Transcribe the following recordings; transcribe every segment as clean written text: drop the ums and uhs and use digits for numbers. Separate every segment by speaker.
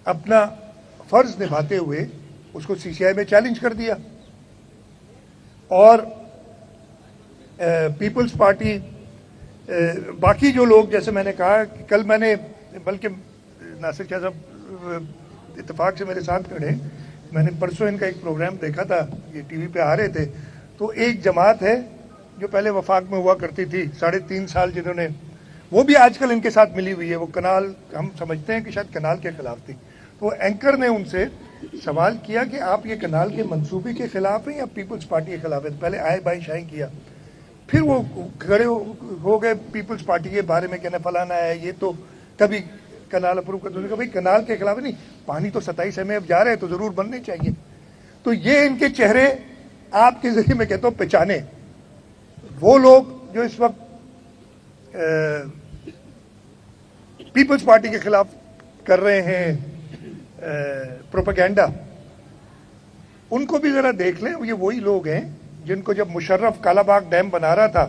Speaker 1: अपना फर्ज निभाते हुए उसको सीसीआई में चैलेंज कर दिया और पीपल्स पार्टी बाकी जो लोग, जैसे मैंने कहा कि कल मैंने, बल्कि नासिर शाह साहब इत्तेफाक से मेरे साथ खड़े, मैंने परसों इनका एक प्रोग्राम देखा था, ये टीवी पे आ रहे थे, तो एक जमात है जो पहले वफाक में हुआ करती थी 3.5 साल, जिन्होंने, वो भी आजकल इनके साथ मिली हुई है। वो कनाल, हम समझते हैं कि शायद कनाल के खिलाफ थी, तो एंकर ने उनसे सवाल किया कि आप ये कनाल के मंसूबे के खिलाफ हैं या पीपल्स पार्टी के खिलाफ है। तो पहले आए बाई शाही किया, फिर वो खड़े हो गए पीपल्स पार्टी के बारे में, कहना फलाना है, ये तो कभी कनाल अप्रूव कर दो। भाई कनाल के खिलाफ नहीं, पानी तो 27 एमएफ जा रहे हैं तो जरूर बनने चाहिए। तो ये इनके चेहरे आपके जरिए मैं कहता हूँ पहचाने, वो लोग जो इस वक्त पीपल्स पार्टी के खिलाफ कर रहे हैं प्रोपेगेंडा, उनको भी जरा देख लें। ये वही लोग हैं जिनको जब मुशर्रफ कालाबाग डैम बना रहा था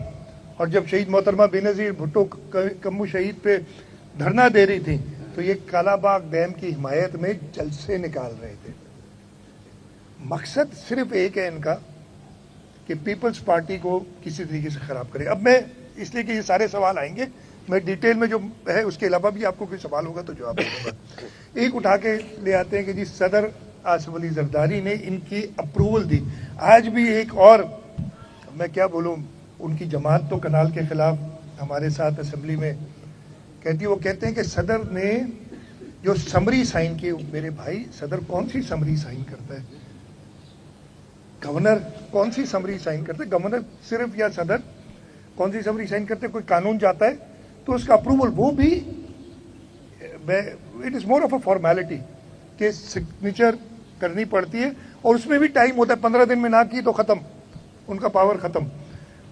Speaker 1: और जब शहीद मोहतरमा बेनज़ीर भुट्टो कम्मू शहीद पे धरना दे रही थी, तो ये कालाबाग डैम की हिमायत में जलसे निकाल रहे थे। मकसद सिर्फ एक है इनका कि पीपल्स पार्टी को किसी तरीके से खराब करे। अब मैं, इसलिए कि ये सारे सवाल आएंगे, मैं डिटेल में जो है उसके अलावा भी आपको कोई सवाल होगा तो जवाब दूंगा। एक उठा के ले आते हैं कि जी सदर आसिफ अली जरदारी ने इनकी अप्रूवल दी। आज भी एक और, मैं क्या बोलूं, उनकी जमात तो कनाल के खिलाफ हमारे साथ असेंबली में कहती, वो कहते हैं कि सदर ने जो समरी साइन की, मेरे भाई सदर कौन सी समरी साइन करता है? गवर्नर कौन सी समरी साइन करते हैं? गवर्नर सिर्फ, या सदर कौन सी समरी साइन करते हैं? कोई कानून जाता है तो उसका अप्रूवल, वो भी it is more of a formality के सिग्नेचर करनी पड़ती है, और उसमें भी टाइम होता है। 15 दिन में ना की तो खत्म, उनका पावर खत्म।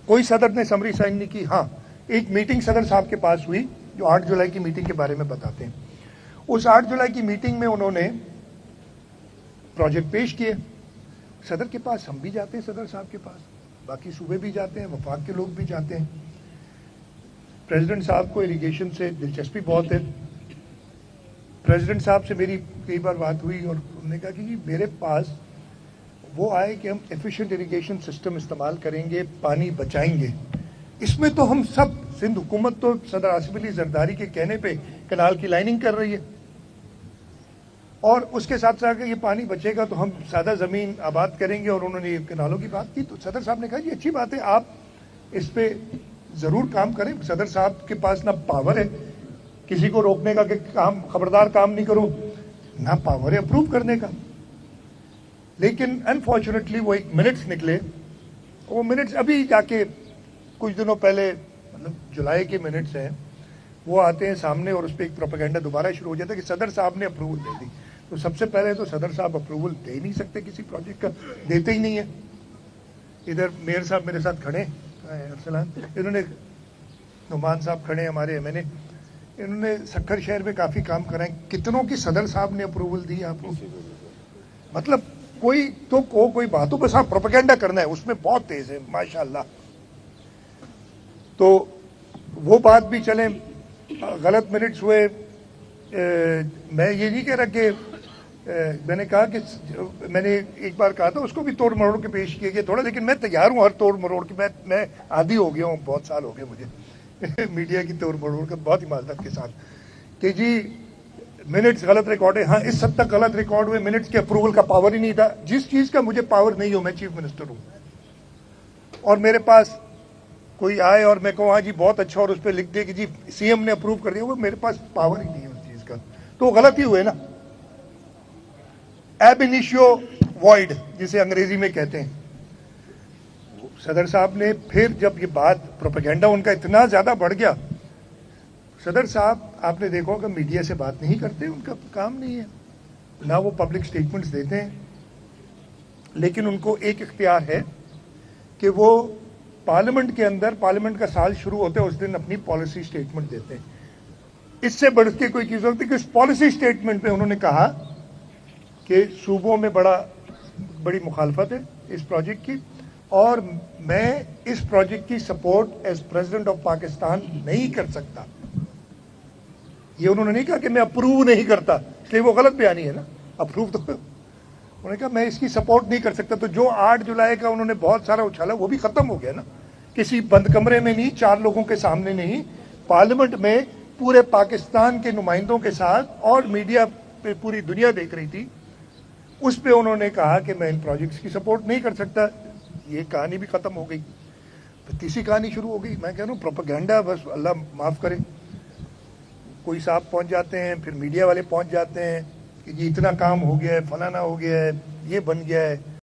Speaker 1: कोई सदर ने समरी साइन नहीं की। हाँ, एक मीटिंग सदर साहब के पास हुई जो 8 जुलाई की मीटिंग के बारे में बताते हैं। उस 8 जुलाई की मीटिंग में उन्होंने प्रोजेक्ट पेश किए सदर के पास। हम भी जाते हैं सदर साहब के पास, बाकी सूबे भी जाते हैं, वफाक के लोग भी जाते हैं। प्रेसिडेंट साहब को इरिगेशन से दिलचस्पी बहुत है। प्रेसिडेंट साहब से मेरी कई बार बात हुई और उन्होंने कहा कि मेरे पास वो आए कि हम एफिशिएंट इरिगेशन सिस्टम इस्तेमाल करेंगे, पानी बचाएंगे। इसमें तो हम सब, सिंध हुकूमत तो सदर आसिफ अली जरदारी के कहने पे कनाल की लाइनिंग कर रही है, और उसके साथ साथ ये पानी बचेगा तो हम सादा ज़मीन आबाद करेंगे। और उन्होंने ये कनालों की बात की, तो सदर साहब ने कहा जी अच्छी बात है, आप इस पे ज़रूर काम करें। सदर साहब के पास ना पावर है किसी को रोकने का कि काम, खबरदार काम नहीं करो, ना पावर है अप्रूव करने का। लेकिन अनफॉर्चुनेटली वो एक मिनट्स निकले, वो मिनट्स अभी जाके कुछ दिनों पहले, मतलब जुलाई के मिनट्स हैं, वो आते हैं सामने और उस पर एक प्रोपेगेंडा दोबारा शुरू हो जाता है कि सदर साहब ने अप्रूवल दे दी। तो सबसे पहले तो सदर साहब अप्रूवल दे ही नहीं सकते किसी प्रोजेक्ट का, देते ही नहीं है। इधर मेयर साहब मेरे साथ खड़े, अरसलान, इन्होंने, नुमान साहब खड़े हमारे एमएनए, इन्होंने सक्खर शहर में काफ़ी काम कराए। कितनों की सदर साहब ने अप्रूवल दी आपको? मतलब कोई तो कोई बात हो, बस हाँ प्रोपेगेंडा करना है, उसमें बहुत तेज है माशाल्लाह। तो वो बात भी चले, गलत मिनट्स हुए। मैं ये नहीं कह रहा कि मैंने कहा कि मैंने एक बार कहा था उसको भी तोड़ मरोड़ के पेश किया गया थोड़ा, लेकिन मैं तैयार हूँ हर तोड़ मरोड़ की। मैं आदी हो गया हूँ, बहुत साल हो गए मुझे मीडिया की तोड़ मरोड़ का, बहुत ईमानदार के साथ, कि जी मिनट्स गलत रिकॉर्ड है। हाँ, इस हद तक गलत रिकॉर्ड हुए, मिनट्स के अप्रूवल का पावर ही नहीं था। जिस चीज़ का मुझे पावर नहीं हो, मैं चीफ मिनिस्टर हूँ, और मेरे पास कोई आए और मैं कहूँ हाँ जी बहुत अच्छा, और उस पर लिख दे कि जी सीएम ने अप्रूव कर दिया, वो मेरे पास पावर ही नहीं है उस चीज़ का, तो गलत ही हुए ना। एब इनिशियो वॉइड जिसे अंग्रेजी में कहते हैं। सदर साहब ने फिर, जब ये बात प्रोपेगेंडा उनका इतना ज़्यादा बढ़ गया, सदर साहब आपने देखा होगा मीडिया से बात नहीं करते, उनका काम नहीं है, ना वो पब्लिक स्टेटमेंट्स देते हैं। लेकिन उनको एक इख्तियार है कि वो पार्लियामेंट के अंदर, पार्लियामेंट का साल शुरू होते है उस दिन अपनी पॉलिसी स्टेटमेंट देते हैं। इससे बढ़ के कोई चीज़ होती है कि उस पॉलिसी स्टेटमेंट में उन्होंने कहा कि सूबों में बड़ी मुखालफत है इस प्रोजेक्ट की, और मैं इस प्रोजेक्ट की support as president of Pakistan नहीं कर सकता। ये उन्होंने नहीं कहा कि मैं अप्रूव नहीं करता, اس لیے وہ غلط بیانی ہے نا, اپروو تو. انہوں نے کہا میں اس کی سپورٹ نہیں کر سکتا. تو جو 8 جولائی کا انہوں نے بہت سارا اچھالا وہ بھی ختم ہو گیا نا, کسی بند کمرے میں نہیں, 4 لوگوں کے سامنے نہیں, پارلیمنٹ میں پورے پاکستان کے نمائندوں کے ساتھ, اور میڈیا پہ پوری دنیا دیکھ رہی تھی. اس پہ انہوں نے کہا کہ میں ان پروجیکٹس کی سپورٹ نہیں کر سکتا. یہ کہانی بھی ختم ہو گئی. پھر تیسری کہانی شروع ہو گئی. میں کہہ رہا ہوں پروپیگنڈا, بس اللہ معاف کرے, کوئی صاحب پہنچ جاتے ہیں, پھر میڈیا والے پہنچ جاتے ہیں کہ جی اتنا کام ہو گیا ہے, فلانا ہو گیا ہے, یہ بن گیا ہے.